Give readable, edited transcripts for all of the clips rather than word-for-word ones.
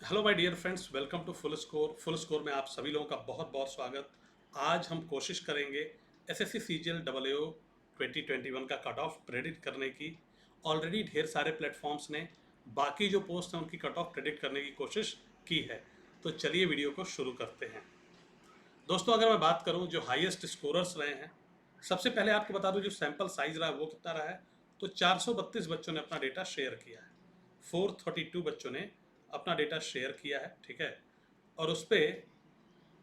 Hello my dear friends, welcome to full score में आप सभी लोगों का बहुत बहुत स्वागत। आज हम कोशिश करेंगे एसएससी सीजीएल डबल ओ 2021 का कट ऑफ प्रेडिक्ट करने की। ऑलरेडी ढेर सारे प्लेटफॉर्म्स ने बाकी जो पोस्ट हैं उनकी कट ऑफ प्रेडिक्ट करने की कोशिश की है। तो चलिए वीडियो को शुरू करते हैं। दोस्तों, अगर मैं बात करूं जो हाईएस्ट स्कोरर्स रहे हैं, सबसे पहले आपको बता दूं जो सैंपल साइज रहा है वो कितना रहा है। तो 432 बच्चों ने अपना डेटा शेयर किया है। 432 बच्चों ने अपना डेटा शेयर किया है, ठीक है। और उस पर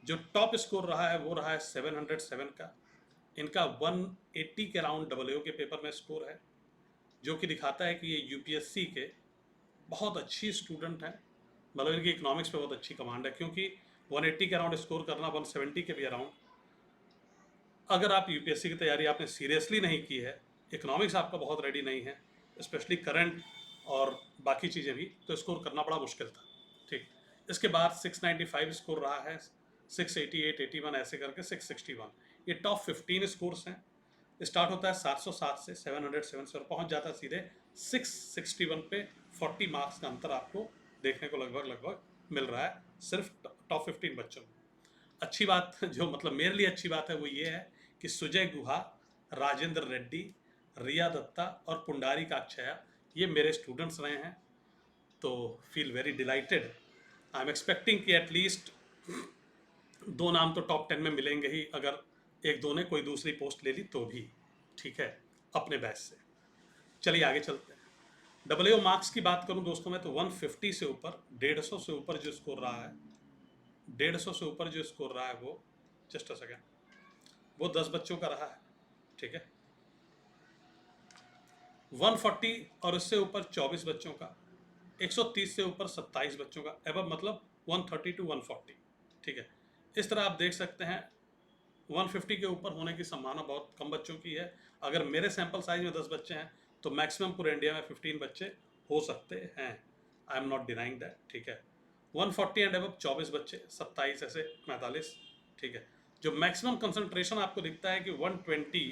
जो टॉप स्कोर रहा है वो रहा है 707 का। इनका 180 के अराउंड डब्ल्यू के पेपर में स्कोर है, जो कि दिखाता है कि ये यूपीएससी के बहुत अच्छी स्टूडेंट हैं। मतलब इनकी इकोनॉमिक्स पे बहुत अच्छी कमांड है, क्योंकि 180 के अराउंड स्कोर करना, 170 के भी अराउंड, अगर आप यूपीएससी की तैयारी आपने सीरियसली नहीं की है, इकोनॉमिक्स आपका बहुत रेडी नहीं है, स्पेशली करंट और बाकी चीज़ें भी, तो स्कोर करना बड़ा मुश्किल था, ठीक। इसके बाद 695 स्कोर रहा है, 688, 81 ऐसे करके 661। ये टॉप 15 स्कोर्स हैं। स्टार्ट होता है 707 से, 707 से, और पहुंच जाता है सीधे 661 पे। 40 मार्क्स का अंतर आपको देखने को लगभग लगभग मिल रहा है सिर्फ टॉप 15 बच्चों में। अच्छी बात, जो मतलब मेरे लिए अच्छी बात है, वो ये है कि सुजय गुहा, राजेंद्र रेड्डी, रिया दत्ता और पुंडारी काक्षया ये मेरे स्टूडेंट्स रहे हैं। तो feel very dilated. I am expecting कि एटलीस्ट दो नाम तो टॉप 10 में मिलेंगे ही, अगर एक दो ने कोई दूसरी पोस्ट ले ली तो भी, ठीक है, अपने बैच से। चलिए आगे चलते हैं। डब्ल्यू मार्क्स की बात करूं दोस्तों में, तो 150 से ऊपर, 150 से ऊपर जो स्कोर रहा है, 150 से ऊपर जो स्कोर रहा है वो, जस्ट अ सेकेंड, वो 10 बच्चों का रहा है, ठीक है। 140 और उससे ऊपर 24 बच्चों का, 130 से ऊपर 27 बच्चों का, एबव मतलब 130 टू 140, ठीक है। इस तरह आप देख सकते हैं 150 के ऊपर होने की संभावना बहुत कम बच्चों की है। अगर मेरे सैंपल साइज में 10 बच्चे हैं तो मैक्सिमम पूरे इंडिया में 15 बच्चे हो सकते हैं। I am not denying that, ठीक है। 140 एंड एबव 24 बच्चे, 27 ऐसे 45, ठीक है। जो मैक्सिमम कंसंट्रेशन आपको दिखता है कि 120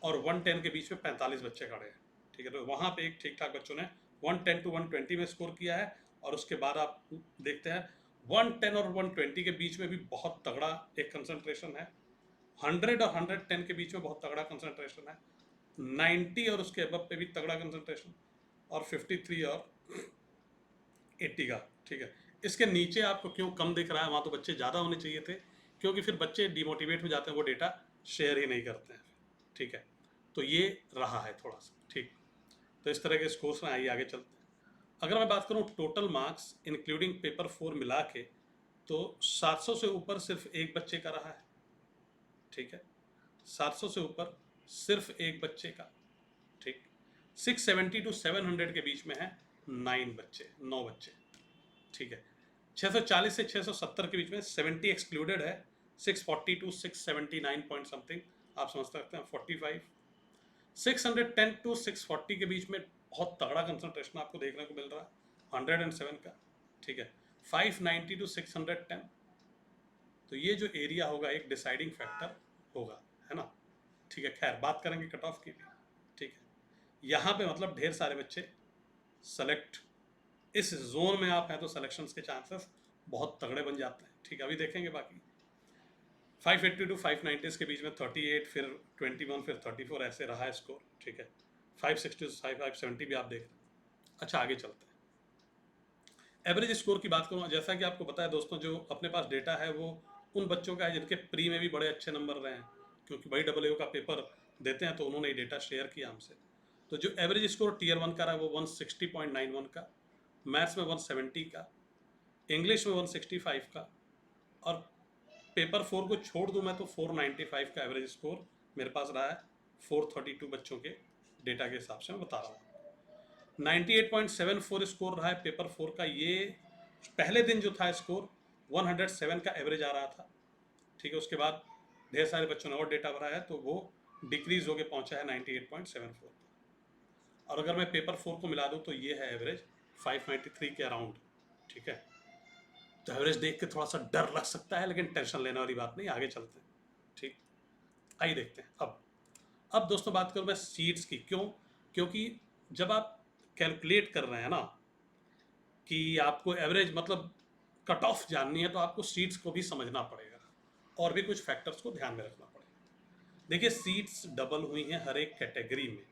और 110 के बीच में 45 बच्चे खड़े हैं, ठीक है। तो वहाँ पे एक ठीक ठाक बच्चों ने 110 टू 120 में स्कोर किया है। और उसके बाद आप देखते हैं 110 और 120 के बीच में भी बहुत तगड़ा एक कंसंट्रेशन है। 100 और 110 के बीच में बहुत तगड़ा कंसंट्रेशन है। 90 और उसके अबव पे भी तगड़ा कंसंट्रेशन, और 53 और 80 का, ठीक है। इसके नीचे आपको क्यों कम दिख रहा है, वहाँ तो बच्चे ज़्यादा होने चाहिए थे, क्योंकि फिर बच्चे डिमोटिवेट हो जाते हैं, वो डेटा शेयर ही नहीं करते हैं, ठीक है। तो ये रहा है थोड़ा सा, ठीक। तो इस तरह के स्कोर्स में आइए आगे चलते हैं। अगर मैं बात करूँ टोटल मार्क्स इंक्लूडिंग पेपर 4 मिला के, तो 700 से ऊपर सिर्फ एक बच्चे का रहा है, ठीक है। 700 से ऊपर सिर्फ एक बच्चे का, ठीक। 670 टू 700 के बीच में है 9 बच्चे, ठीक है। 640 से 670 के बीच में 70 एक्सक्लूडेड है। 640 टू 679 पॉइंट समथिंग, आप समझ सकते हैं 45। 610 टू 640 के बीच में बहुत तगड़ा कंसंट्रेशन आपको देखने को मिल रहा है 107 का, ठीक है। 590 टू 610, तो ये जो एरिया होगा एक डिसाइडिंग फैक्टर होगा, है ना, ठीक है। खैर, बात करेंगे कट ऑफ की भी, ठीक है। यहाँ पे मतलब ढेर सारे बच्चे सेलेक्ट, इस जोन में आप हैं तो सिलेक्शंस के चांसेस बहुत तगड़े बन जाते हैं, ठीक है। अभी देखेंगे बाकी 580 टू 590 के बीच में 38, फिर 21, फिर 34 ऐसे रहा है स्कोर, ठीक है। 560 से 570 भी आप देख रहे हैं। अच्छा, आगे चलते हैं। एवरेज स्कोर की बात करूँ, जैसा कि आपको पता है दोस्तों, जो अपने पास डेटा है वो उन बच्चों का है जिनके प्री में भी बड़े अच्छे नंबर रहे हैं, क्योंकि वही डब्ल्यू का पेपर देते हैं, तो उन्होंने ये डेटा शेयर किया हमसे। तो जो एवरेज स्कोर टीयर 1 का रहा है वो 160.91 का, मैथ्स में 170 का, इंग्लिश में 165 का, और पेपर 4 को छोड़ दूं मैं तो 495 का एवरेज स्कोर मेरे पास रहा है 432 बच्चों के डेटा के हिसाब से मैं बता रहा हूँ। 98.74 स्कोर रहा है पेपर 4 का। ये पहले दिन जो था स्कोर 107 का एवरेज आ रहा था, ठीक है। उसके बाद ढेर सारे बच्चों ने और डेटा भरा है तो वो डिक्रीज होकर पहुंचा है 98.74 पर। और अगर मैं पेपर 4 को मिला दूं तो ये है एवरेज 593 के अराउंड, ठीक है। तो एवरेज देख के थोड़ा सा डर लग सकता है, लेकिन टेंशन लेने वाली बात नहीं, आगे चलते हैं, ठीक। आइए देखते हैं। अब दोस्तों बात करूं मैं सीट्स की, क्यों, क्योंकि जब आप कैलकुलेट कर रहे हैं ना, कि आपको एवरेज मतलब कट ऑफ जाननी है तो आपको सीट्स को भी समझना पड़ेगा और भी कुछ फैक्टर्स को ध्यान में रखना पड़ेगा। देखिए सीट्स डबल हुई हैं हर एक कैटेगरी में,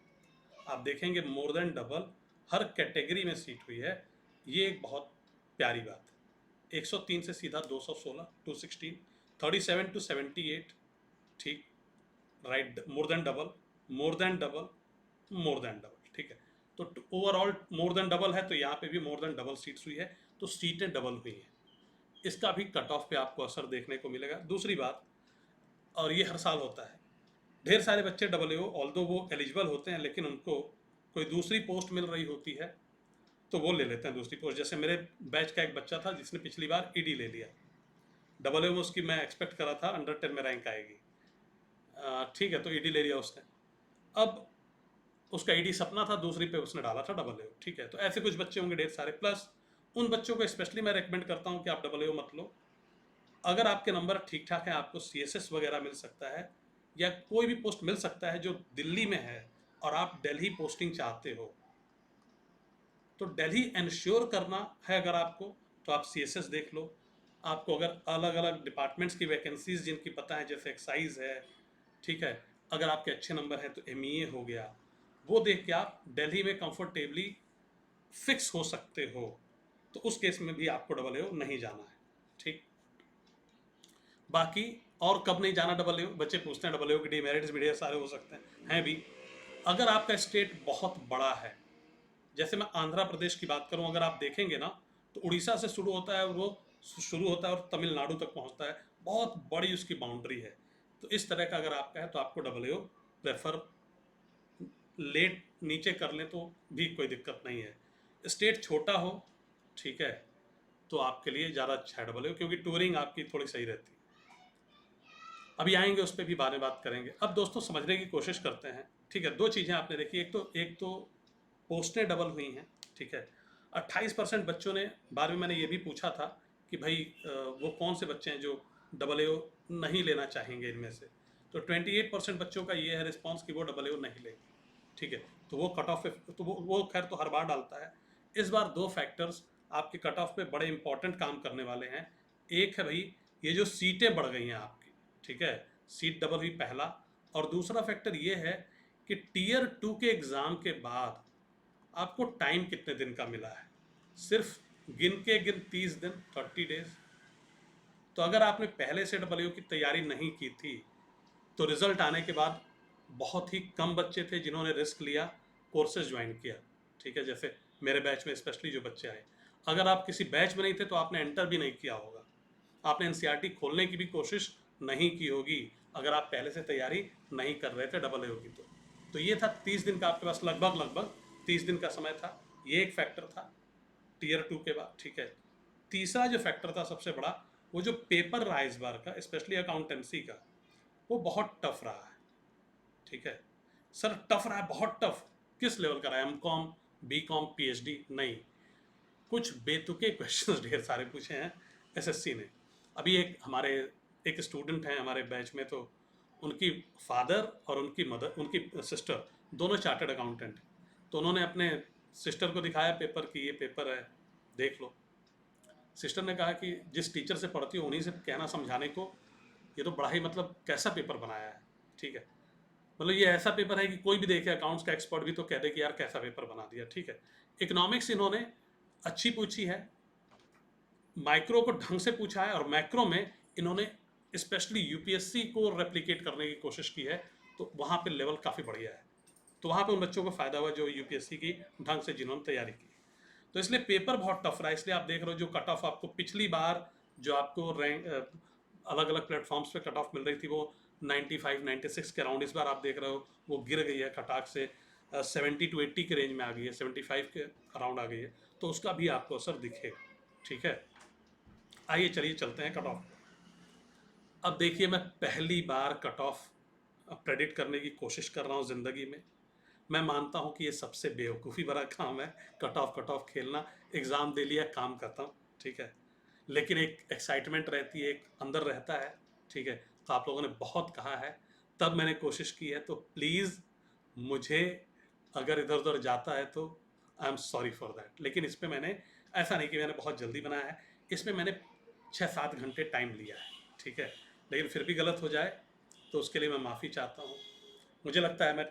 आप देखेंगे मोर देन डबल हर कैटेगरी में सीट हुई है, ये एक बहुत प्यारी बात है। 103 से सीधा 216 216, 37 टू 78, ठीक, right, more than double, more than double, more than double, ठीक है। तो ओवरऑल मोर देन डबल है तो यहाँ पे भी मोर देन डबल सीट्स हुई है, तो सीटें डबल हुई हैं, इसका भी कट ऑफ पे आपको असर देखने को मिलेगा। दूसरी बात, और ये हर साल होता है, ढेर सारे बच्चे डबल ओ ऑल्दो वो एलिजिबल होते हैं लेकिन उनको कोई दूसरी पोस्ट मिल रही होती है तो वो ले लेते हैं दूसरी पोस्ट। जैसे मेरे बैच का एक बच्चा था जिसने पिछली बार ईडी ले लिया, डबल ओ में उसकी मैं एक्सपेक्ट करा था अंडर 10 में रैंक आएगी, ठीक है, तो ईडी ले लिया उसने। अब उसका ईडी सपना था, दूसरी पे उसने डाला था डबल ओ, ठीक है। तो ऐसे कुछ बच्चे होंगे ढेर सारे, प्लस उन बच्चों को स्पेशली मैं रेकमेंड करता हूँ कि आप डबल ओ मत लो। अगर आपके नंबर ठीक ठाक हैं, आपको CSS वगैरह मिल सकता है या कोई भी पोस्ट मिल सकता है जो दिल्ली में है और आप दिल्ली पोस्टिंग चाहते हो, तो दिल्ली इंश्योर करना है अगर आपको, तो आप CSS देख लो। आपको अगर अलग अलग डिपार्टमेंट्स की वैकेंसीज जिनकी पता है, जैसे एक्साइज है, ठीक है, अगर आपके अच्छे नंबर हैं तो MEA हो गया, वो देख के आप दिल्ली में कंफर्टेबली फिक्स हो सकते हो, तो उस केस में भी आपको डबल ए नहीं जाना है, ठीक। बाकी और कब नहीं जाना डबल ए, बच्चे पूछते हैं डबल ए के डिमेरिट्स भी ढेर सारे हो सकते हैं भी। अगर आपका स्टेट बहुत बड़ा है, जैसे मैं आंध्र प्रदेश की बात करूं, अगर आप देखेंगे ना तो उड़ीसा से शुरू होता है, वो शुरू होता है और तमिलनाडु तक पहुंचता है, बहुत बड़ी उसकी बाउंड्री है। तो इस तरह का अगर आपका है तो आपको डबल ए प्रेफर लेट नीचे कर लें तो भी कोई दिक्कत नहीं है। स्टेट छोटा हो, ठीक है, तो आपके लिए ज़्यादा अच्छा है डबल ए, क्योंकि टूरिंग आपकी थोड़ी सही रहती है। अभी आएंगे उस पर भी बारे बात करेंगे। अब दोस्तों समझने की कोशिश करते हैं, ठीक है। दो चीज़ें आपने देखी, एक तो पोस्टें डबल हुई हैं, ठीक है। 28% बच्चों ने, बारे में मैंने ये भी पूछा था कि भाई वो कौन से बच्चे हैं जो डबल ए नहीं लेना चाहेंगे इनमें से, तो 28% बच्चों का ये है रिस्पॉन्स कि वो डबल ए नहीं लेंगे, ठीक है। तो वो कट ऑफ पे, तो वो खैर तो हर बार डालता है। इस बार दो फैक्टर्स आपके कट ऑफ पे बड़े इंपॉर्टेंट काम करने वाले हैं। एक है भाई ये जो सीटें बढ़ गई हैं आपकी, ठीक है, सीट डबल हुई पहला, और दूसरा फैक्टर ये है कि टीयर 2 के एग्ज़ाम के बाद आपको टाइम कितने दिन का मिला है, सिर्फ गिन 30 दिन, 30 डेज। तो अगर आपने पहले से डबल की तैयारी नहीं की थी तो रिज़ल्ट आने के बाद बहुत ही कम बच्चे थे जिन्होंने रिस्क लिया, कोर्सेज ज्वाइन किया, ठीक है। जैसे मेरे बैच में स्पेशली जो बच्चे आए, अगर आप किसी बैच में नहीं थे तो आपने एंटर भी नहीं किया होगा, आपने NCERT खोलने की भी कोशिश नहीं की होगी अगर आप पहले से तैयारी नहीं कर रहे थे डबल ए की। तो ये था 30 दिन का आपके पास, लगभग 30 दिन का समय था, ये एक फैक्टर था टीयर 2 के बाद, ठीक है। तीसरा जो फैक्टर था सबसे बड़ा, वो जो पेपर रहा इस बार का, स्पेशली अकाउंटेंसी का, वो बहुत टफ रहा है, ठीक है। सर टफ रहा है, बहुत टफ, किस लेवल का रहा है? MCOM, BCOM, PhD? नहीं, कुछ बेतुके क्वेश्चंस ढेर सारे पूछे हैं SSC ने। अभी एक स्टूडेंट हैं हमारे बैच में, तो उनकी फादर और उनकी सिस्टर दोनों चार्टर्ड अकाउंटेंट, तो उन्होंने अपने सिस्टर को दिखाया पेपर कि ये पेपर है, देख लो। सिस्टर ने कहा कि जिस टीचर से पढ़ती हो उन्हीं से कहना समझाने को, ये तो बड़ा ही मतलब कैसा पेपर बनाया है, ठीक है। मतलब ये ऐसा पेपर है कि कोई भी देखे, अकाउंट्स का एक्सपर्ट भी तो कह दे कि यार कैसा पेपर बना दिया, ठीक है। इकोनॉमिक्स इन्होंने अच्छी पूछी है, माइक्रो को ढंग से पूछा है, और मैक्रो में इन्होंने स्पेशली UPSC को रेप्लिकेट करने की कोशिश की है, तो वहाँ पे लेवल काफ़ी बढ़िया है। तो वहाँ पे उन बच्चों को फ़ायदा हुआ जो UPSC की ढंग से जिन्होंने तैयारी की। तो इसलिए पेपर बहुत टफ रहा है, इसलिए आप देख रहे हो जो कट ऑफ आपको पिछली बार जो आपको रैंक अलग अलग प्लेटफॉर्म्स पे कट ऑफ मिल रही थी वो 95 96 के अराउंड, इस बार आप देख रहे हो वो गिर गई है खटाक से 70 to 80 के रेंज में आ गई है, 75 के अराउंड आ गई है, तो उसका भी आपको असर दिखेगा, ठीक है। आइए चलिए चलते हैं कट ऑफ। अब देखिए मैं पहली बार कट ऑफ प्रेडिक्ट करने की कोशिश कर रहा हूँ ज़िंदगी में। मैं मानता हूँ कि ये सबसे बेवकूफ़ी भरा काम है, कट ऑफ खेलना। एग्ज़ाम दे लिया, काम करता हूँ, ठीक है। लेकिन एक एक्साइटमेंट रहती है, एक अंदर रहता है, ठीक है। तो आप लोगों ने बहुत कहा है, तब मैंने कोशिश की है, तो प्लीज़ मुझे अगर इधर उधर जाता है तो I am sorry for that. लेकिन इस पर मैंने ऐसा नहीं कि मैंने बहुत जल्दी बनाया है, इसमें मैंने 6-7 घंटे टाइम लिया है, ठीक है। लेकिन फिर भी गलत हो जाए तो उसके लिए मैं माफ़ी चाहता हूँ। मुझे लगता है मैं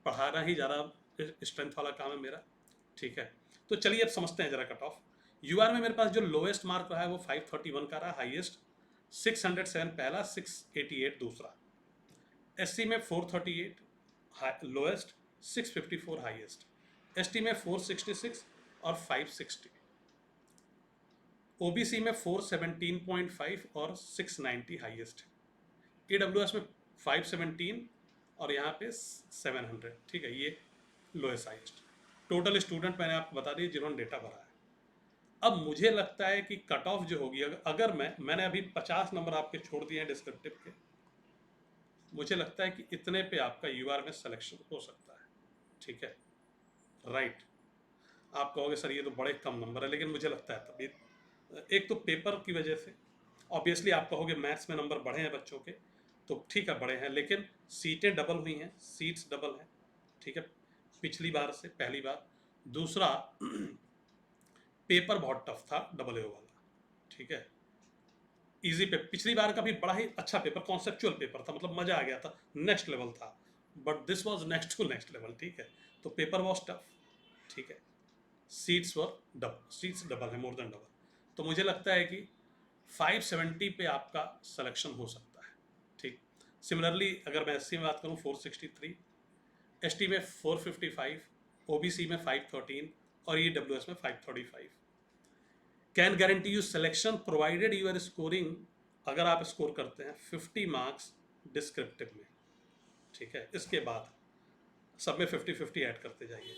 पढ़ाना ही ज़्यादा स्ट्रेंथ वाला काम है मेरा, ठीक है। तो चलिए अब समझते हैं ज़रा कट ऑफ। यूआर में मेरे पास जो लोएस्ट मार्क रहा है वो 531 का रहा, हाईएस्ट 607 पहला, 688 दूसरा। एससी में 438 लोएस्ट, 654 हाईएस्ट। एसटी में 466 और 560। ओबीसी में 417.5 और 690 हाईएस्ट। ईडब्ल्यूएस में 517 और यहाँ पे 700, ठीक है, ये लोएस्ट हाईएस्ट। टोटल स्टूडेंट मैंने आपको बता दिए जिन्होंने डेटा भरा है। अब मुझे लगता है कि कट ऑफ जो होगी, अगर मैंने अभी 50 नंबर आपके छोड़ दिए हैं डिस्क्रिप्टिव के, मुझे लगता है कि इतने पे आपका यूआर में सिलेक्शन हो सकता है, ठीक है, राइट। आप कहोगे सर ये तो बड़े कम नंबर है, लेकिन मुझे लगता है तभी, एक तो पेपर की वजह से, ऑब्वियसली आप कहोगे मैथ्स में नंबर बढ़े हैं बच्चों के, तो ठीक है बढ़े हैं, लेकिन सीटें डबल हुई हैं, सीट्स डबल हैं, ठीक है, पिछली बार से पहली बार। दूसरा पेपर बहुत टफ था डबल ए वाला, ठीक है, इजी पे, पिछली बार का भी बड़ा ही अच्छा पेपर, कॉन्सेप्चुअल पेपर था, मतलब मजा आ गया था, नेक्स्ट लेवल था, but this was next to next level, ठीक है। तो पेपर वॉज टफ, ठीक है, सीट्स डबल है, मोर देन डबल। तो मुझे लगता है कि 570 पे आपका सिलेक्शन हो सकता है, ठीक। सिमिलरली अगर मैं एससी में बात करूँ 463, एसटी में 455, ओबीसी में 513 और ईडब्ल्यूएस में 535। Can guarantee you selection provided you are scoring, अगर आप स्कोर करते हैं 50 मार्क्स डिस्क्रिप्टिव में, ठीक है, इसके बाद सब में 50-50 ऐड करते जाइए।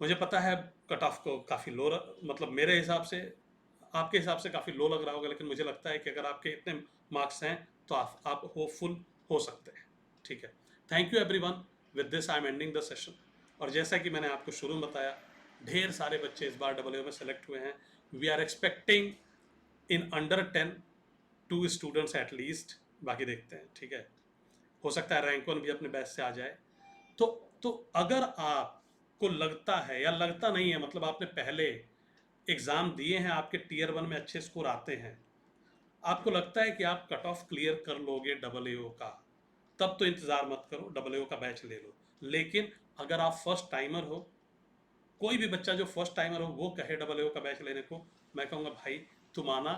मुझे पता है कट ऑफ को काफ़ी लो, मतलब मेरे हिसाब से, आपके हिसाब से काफ़ी लो लग रहा होगा, लेकिन मुझे लगता है कि अगर आपके इतने मार्क्स हैं तो आप होपफुल हो सकते हैं, ठीक है। Thank you everyone, with this I am ending the session. और जैसा कि मैंने आपको शुरू में बताया, ढेर सारे बच्चे इस बार डबल में सेलेक्ट हुए हैं। We are expecting in under 10 2 students at least, बाकी देखते हैं, ठीक है, हो सकता है रैंक वन भी अपने बैच से आ जाए। तो तो अगर आपको लगता है या लगता नहीं है, मतलब आपने पहले एग्ज़ाम दिए हैं, आपके टीयर 1 में अच्छे स्कोर आते हैं, आपको लगता है कि आप कट ऑफ क्लियर कर लोगे डबल ए का, तब तो इंतज़ार मत करो, डबल ए का बैच ले लो। लेकिन अगर आप फर्स्ट टाइमर हो, कोई भी बच्चा जो फर्स्ट टाइमर हो वो कहे डबल ए का बैच लेने को, मैं कहूँगा भाई तुम आना,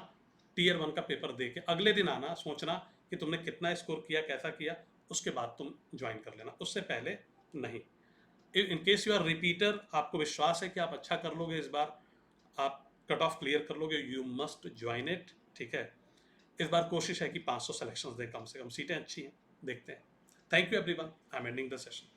टीयर 1 का पेपर दे के अगले दिन आना, सोचना कि तुमने कितना स्कोर किया, कैसा किया, उसके बाद तुम ज्वाइन कर लेना, उससे पहले नहीं। In case you are repeater, आपको विश्वास है कि आप अच्छा कर लोगे इस बार, आप कट ऑफ क्लियर कर लोगे, यू मस्ट ज्वाइन इट, ठीक है। इस बार कोशिश है कि 500 सेलेक्शंस दें कम से कम, सीटें अच्छी हैं, देखते हैं। Thank you everyone, I am ending the session.